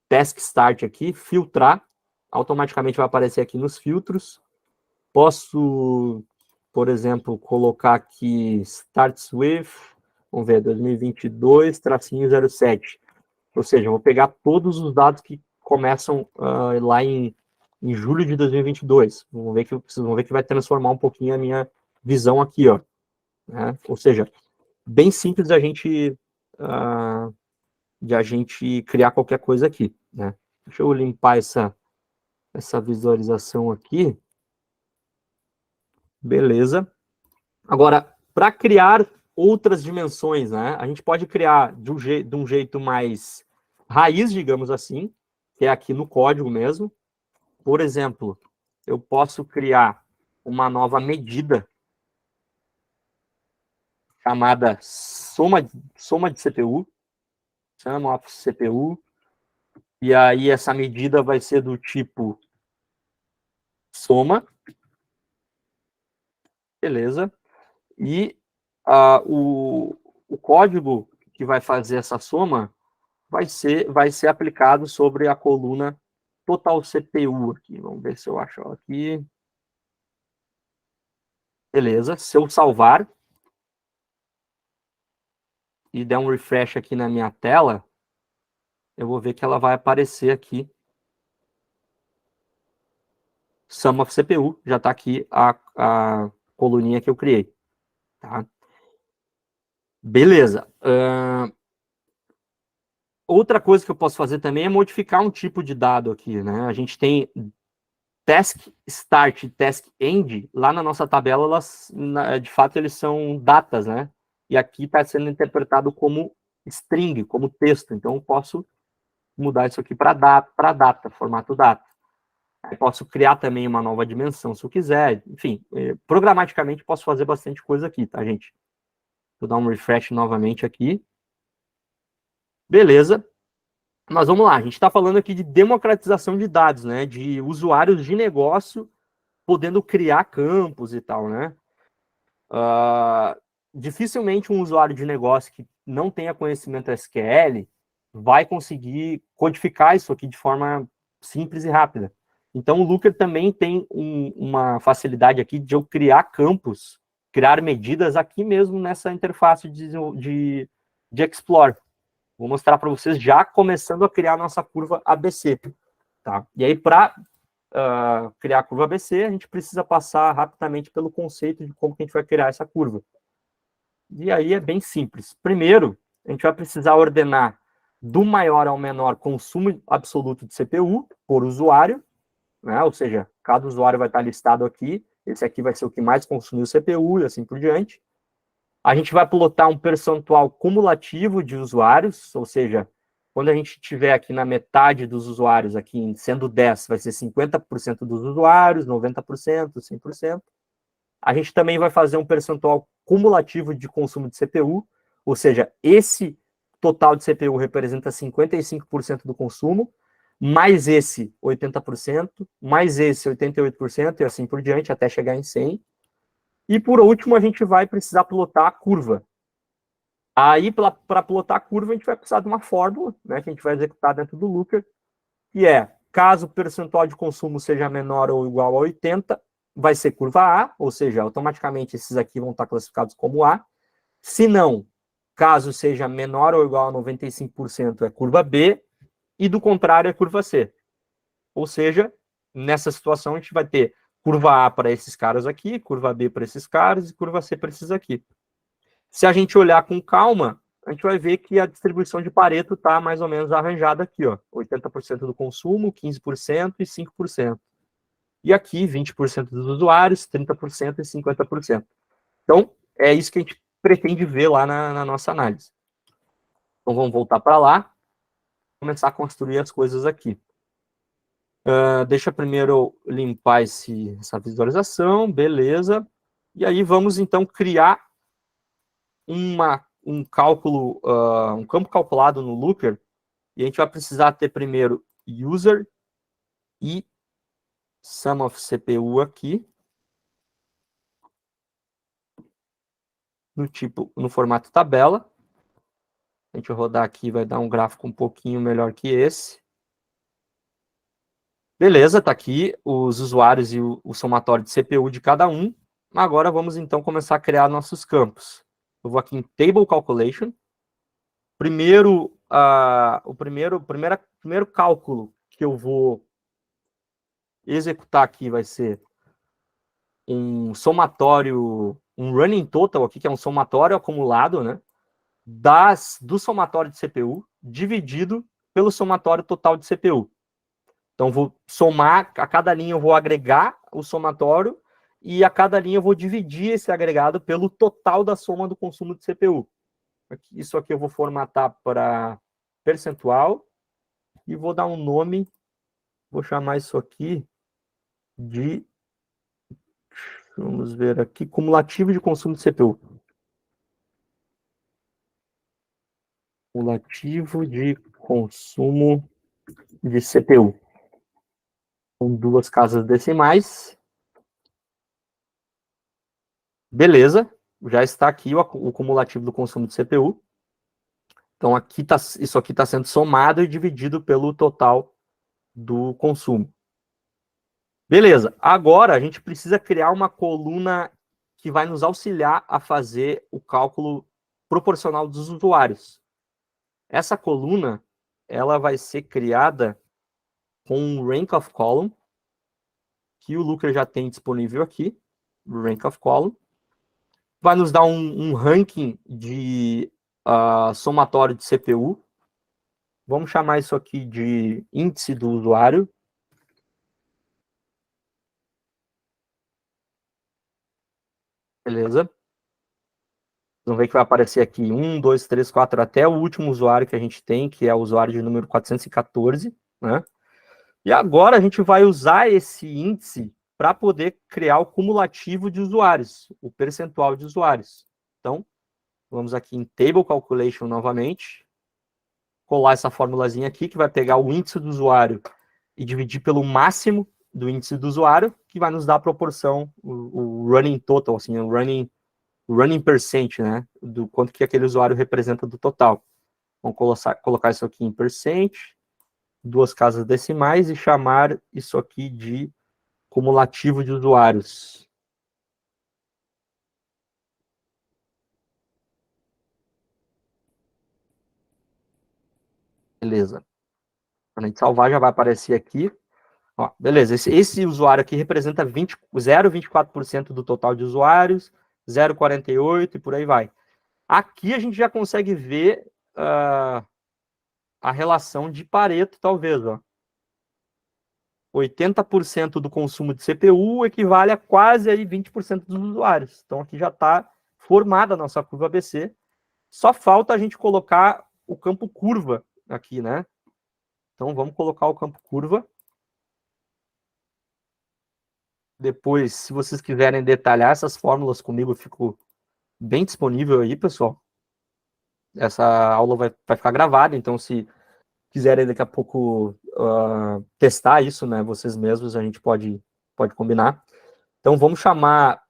Task Start aqui, filtrar, automaticamente vai aparecer aqui nos filtros. Posso, por exemplo, colocar aqui Starts with, vamos ver, 2022-07. Ou seja, eu vou pegar todos os dados que começam lá em julho de 2022. Vamos ver que vai transformar um pouquinho a minha visão aqui, ó. Né? Ou seja, bem simples de a gente criar qualquer coisa aqui, né? Deixa eu limpar essa visualização aqui. Beleza. Agora, para criar outras dimensões, né? A gente pode criar de um jeito mais raiz, digamos assim, que é aqui no código mesmo. Por exemplo, eu posso criar uma nova medida chamada soma de CPU, sum of CPU, e aí essa medida vai ser do tipo soma, beleza, e o código que vai fazer essa soma vai ser aplicado sobre a coluna total CPU aqui. Vamos ver se eu acho aqui. Beleza, se eu salvar e der um refresh aqui na minha tela, eu vou ver que ela vai aparecer aqui. Sum of CPU, já está aqui a coluninha que eu criei. Tá? Beleza. Outra coisa que eu posso fazer também é modificar um tipo de dado aqui, né? A gente tem Task Start e Task End, lá na nossa tabela, de fato, eles são datas, né? E aqui está sendo interpretado como string, como texto. Então, eu posso mudar isso aqui para data, formato data. Aí posso criar também uma nova dimensão, se eu quiser. Enfim, programaticamente, posso fazer bastante coisa aqui, tá, gente? Vou dar um refresh novamente aqui. Beleza. Mas vamos lá, a gente está falando aqui de democratização de dados, né? De usuários de negócio podendo criar campos e tal, né? Dificilmente um usuário de negócio que não tenha conhecimento SQL vai conseguir codificar isso aqui de forma simples e rápida. Então, o Looker também tem uma facilidade aqui de eu criar campos, criar medidas aqui mesmo nessa interface de Explore. Vou mostrar para vocês já começando a criar a nossa curva ABC. Tá? E aí, para criar a curva ABC, a gente precisa passar rapidamente pelo conceito de como que a gente vai criar essa curva. E aí é bem simples. Primeiro, a gente vai precisar ordenar do maior ao menor consumo absoluto de CPU por usuário, né? Ou seja, cada usuário vai estar listado aqui. Esse aqui vai ser o que mais consumiu CPU e assim por diante. A gente vai plotar um percentual cumulativo de usuários, ou seja, quando a gente tiver aqui na metade dos usuários, aqui sendo 10, vai ser 50% dos usuários, 90%, 100%. A gente também vai fazer um percentual cumulativo de consumo de CPU, ou seja, esse total de CPU representa 55% do consumo, mais esse 80%, mais esse 88% e assim por diante, até chegar em 100%. E, por último, a gente vai precisar plotar a curva. Aí, para plotar a curva, a gente vai precisar de uma fórmula, né, que a gente vai executar dentro do Looker, que é, caso o percentual de consumo seja menor ou igual a 80, vai ser curva A, ou seja, automaticamente esses aqui vão estar classificados como A. Se não, caso seja menor ou igual a 95%, é curva B, e do contrário é curva C. Ou seja, nessa situação a gente vai ter curva A para esses caras aqui, curva B para esses caras e curva C para esses aqui. Se a gente olhar com calma, a gente vai ver que a distribuição de Pareto está mais ou menos arranjada aqui, ó, 80% do consumo, 15% e 5%. E aqui, 20% dos usuários, 30% e 50%. Então, é isso que a gente pretende ver lá na nossa análise. Então, vamos voltar para lá, começar a construir as coisas aqui. Deixa primeiro limpar essa visualização, beleza. E aí vamos, então, criar um cálculo, um campo calculado no Looker, e a gente vai precisar ter primeiro user e sum of CPU aqui, no formato tabela. A gente rodar aqui, vai dar um gráfico um pouquinho melhor que esse. Beleza, tá aqui os usuários e o somatório de CPU de cada um. Agora vamos então começar a criar nossos campos. Eu vou aqui em Table Calculation. O primeiro cálculo que eu vou executar aqui vai ser um somatório, um running total aqui, que é um somatório acumulado, né? Do somatório de CPU dividido pelo somatório total de CPU. Então, vou somar, a cada linha eu vou agregar o somatório e a cada linha eu vou dividir esse agregado pelo total da soma do consumo de CPU. Isso aqui eu vou formatar para percentual e vou dar um nome, vou chamar isso aqui de, vamos ver aqui, cumulativo de consumo de CPU. Cumulativo de consumo de CPU. Com 2 casas decimais. Beleza, já está aqui o cumulativo do consumo de CPU. Então, isso aqui está sendo somado e dividido pelo total do consumo. Beleza, agora a gente precisa criar uma coluna que vai nos auxiliar a fazer o cálculo proporcional dos usuários. Essa coluna, ela vai ser criada com um rank of column, que o Looker já tem disponível aqui, rank of column. Vai nos dar um ranking de somatório de CPU. Vamos chamar isso aqui de índice do usuário. Beleza. Vamos ver que vai aparecer aqui 1, 2, 3, 4, até o último usuário que a gente tem, que é o usuário de número 414, né? E agora a gente vai usar esse índice para poder criar o cumulativo de usuários, o percentual de usuários. Então, vamos aqui em Table Calculation novamente, colar essa formulazinha aqui, que vai pegar o índice do usuário e dividir pelo máximo do índice do usuário, que vai nos dar a proporção, o running total, assim, o running percent, né, do quanto que aquele usuário representa do total. Vamos colocar isso aqui em percent, 2 casas decimais, e chamar isso aqui de cumulativo de usuários. Beleza. Quando a gente salvar, já vai aparecer aqui. Ó, beleza, esse usuário aqui representa 0,24% do total de usuários, 0,48% e por aí vai. Aqui a gente já consegue ver a relação de Pareto, talvez. Ó. 80% do consumo de CPU equivale a quase aí 20% dos usuários. Então aqui já está formada a nossa curva ABC. Só falta a gente colocar o campo curva aqui, né? Então vamos colocar o campo curva. Depois, se vocês quiserem detalhar essas fórmulas comigo, eu fico bem disponível aí, pessoal. Essa aula vai ficar gravada, então se quiserem daqui a pouco testar isso, né, vocês mesmos, a gente pode combinar. Então, vamos chamar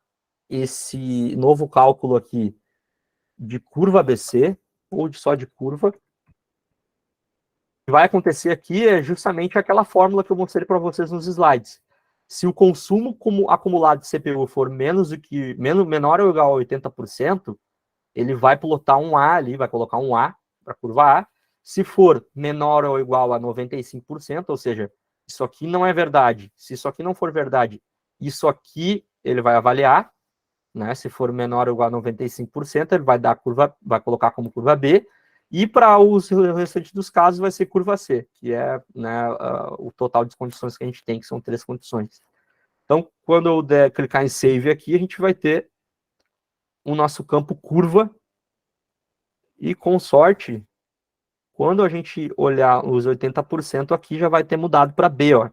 esse novo cálculo aqui de curva ABC, ou só de curva. O que vai acontecer aqui é justamente aquela fórmula que eu mostrei para vocês nos slides. Se o consumo acumulado de CPU for menor ou igual a 80%, ele vai plotar um A ali, vai colocar um A para a curva A. Se for menor ou igual a 95%, ou seja, isso aqui não é verdade. Se isso aqui não for verdade, isso aqui ele vai avaliar, né? Se for menor ou igual a 95%, ele vai dar a curva, vai colocar como curva B. E para o restante dos casos vai ser curva C, que é, né, o total de condições que a gente tem, que são 3 condições. Então, quando eu der clicar em Save aqui, a gente vai ter o nosso campo curva. E com sorte, quando a gente olhar os 80% aqui, já vai ter mudado para B, ó.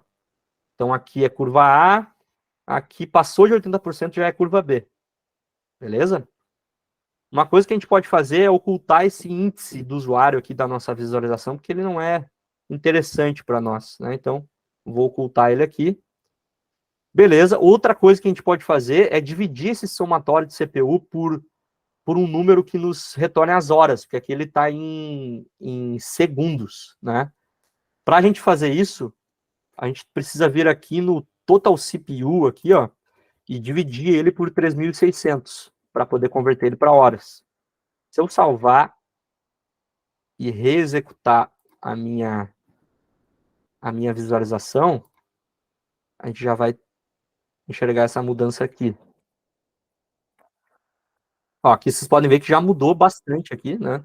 Então aqui é curva A, aqui passou de 80%, já é curva B. Beleza? Uma coisa que a gente pode fazer é ocultar esse índice do usuário aqui da nossa visualização, porque ele não é interessante para nós, né? Então, vou ocultar ele aqui. Beleza. Outra coisa que a gente pode fazer é dividir esse somatório de CPU por um número que nos retorne as horas, porque aqui ele está em segundos, né? Para a gente fazer isso, a gente precisa vir aqui no Total CPU, aqui, ó, e dividir ele por 3.600, para poder converter ele para horas. Se eu salvar e reexecutar a minha visualização, a gente já vai enxergar essa mudança aqui. Ó, aqui vocês podem ver que já mudou bastante aqui, né?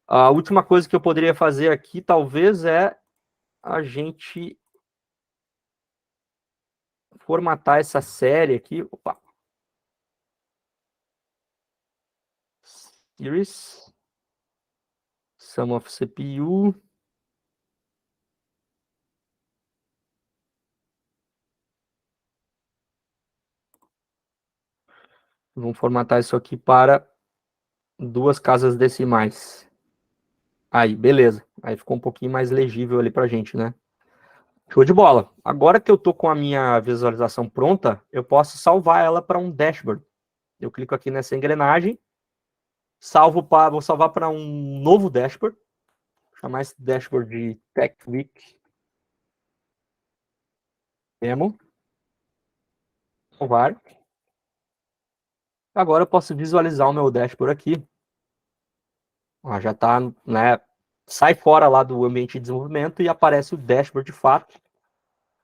A última coisa que eu poderia fazer aqui, talvez, é a gente formatar essa série aqui. Opa. Series. Sum of CPU. Vamos formatar isso aqui para 2 casas decimais. Aí, beleza. Aí ficou um pouquinho mais legível ali pra gente, né? Show de bola. Agora que eu tô com a minha visualização pronta, eu posso salvar ela para um dashboard. Eu clico aqui nessa engrenagem, vou salvar para um novo dashboard, vou chamar esse dashboard de Tech Week Demo. Salvar. Agora eu posso visualizar o meu dashboard aqui. Ó, já tá, né? Sai fora lá do ambiente de desenvolvimento e aparece o dashboard de fato.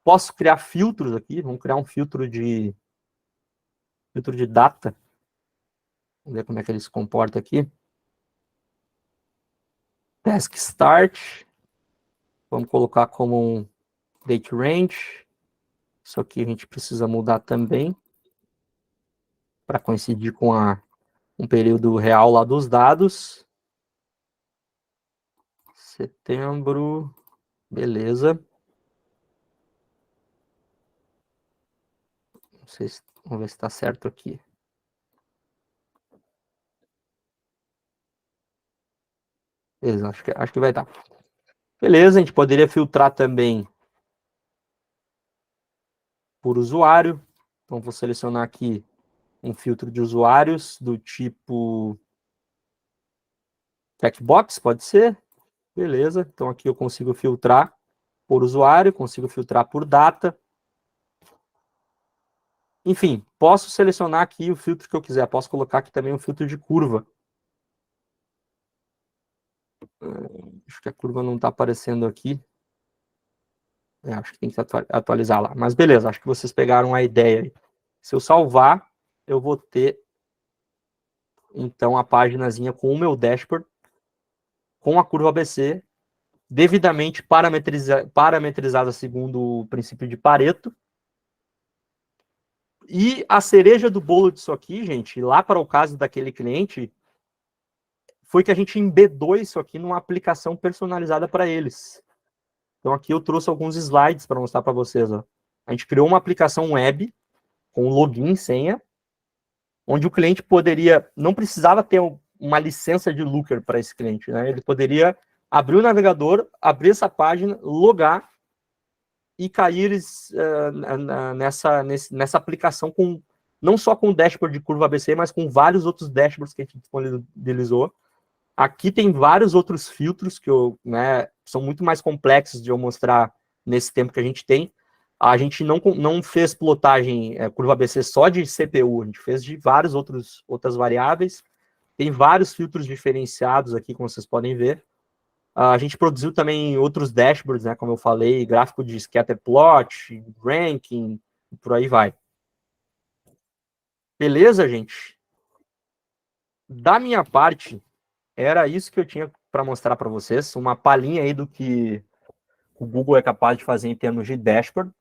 Posso criar filtros aqui. Vamos criar um filtro de data. Vamos ver como é que ele se comporta aqui. Task Start. Vamos colocar como um Date Range. Isso aqui a gente precisa mudar também para coincidir com um período real lá dos dados. Setembro. Beleza. Não sei se, vamos ver se está certo aqui. Beleza, acho que vai dar. Beleza, a gente poderia filtrar também por usuário. Então, vou selecionar aqui um filtro de usuários do tipo checkbox, pode ser. Beleza, então aqui eu consigo filtrar por usuário, consigo filtrar por data. Enfim, posso selecionar aqui o filtro que eu quiser. Posso colocar aqui também um filtro de curva. Acho que a curva não está aparecendo aqui. Acho que tem que atualizar lá. Mas beleza, acho que vocês pegaram a ideia. Se eu salvar, eu vou ter, então, a paginazinha com o meu dashboard, com a curva ABC, devidamente parametrizada segundo o princípio de Pareto. E a cereja do bolo disso aqui, gente, lá para o caso daquele cliente, foi que a gente embedou isso aqui numa aplicação personalizada para eles. Então aqui eu trouxe alguns slides para mostrar para vocês. Ó. A gente criou uma aplicação web com login e senha, onde o cliente não precisava ter uma licença de Looker para esse cliente. Né? Ele poderia abrir o navegador, abrir essa página, logar e cair nessa aplicação com não só com o dashboard de curva ABC, mas com vários outros dashboards que a gente disponibilizou. Aqui tem vários outros filtros que são muito mais complexos de eu mostrar nesse tempo que a gente tem. A gente não fez plotagem curva ABC só de CPU, a gente fez de várias outras variáveis. Tem vários filtros diferenciados aqui, como vocês podem ver. A gente produziu também outros dashboards, né, como eu falei, gráfico de scatterplot, ranking, e por aí vai. Beleza, gente? Da minha parte, era isso que eu tinha para mostrar para vocês, uma palhinha aí do que o Google é capaz de fazer em termos de dashboard.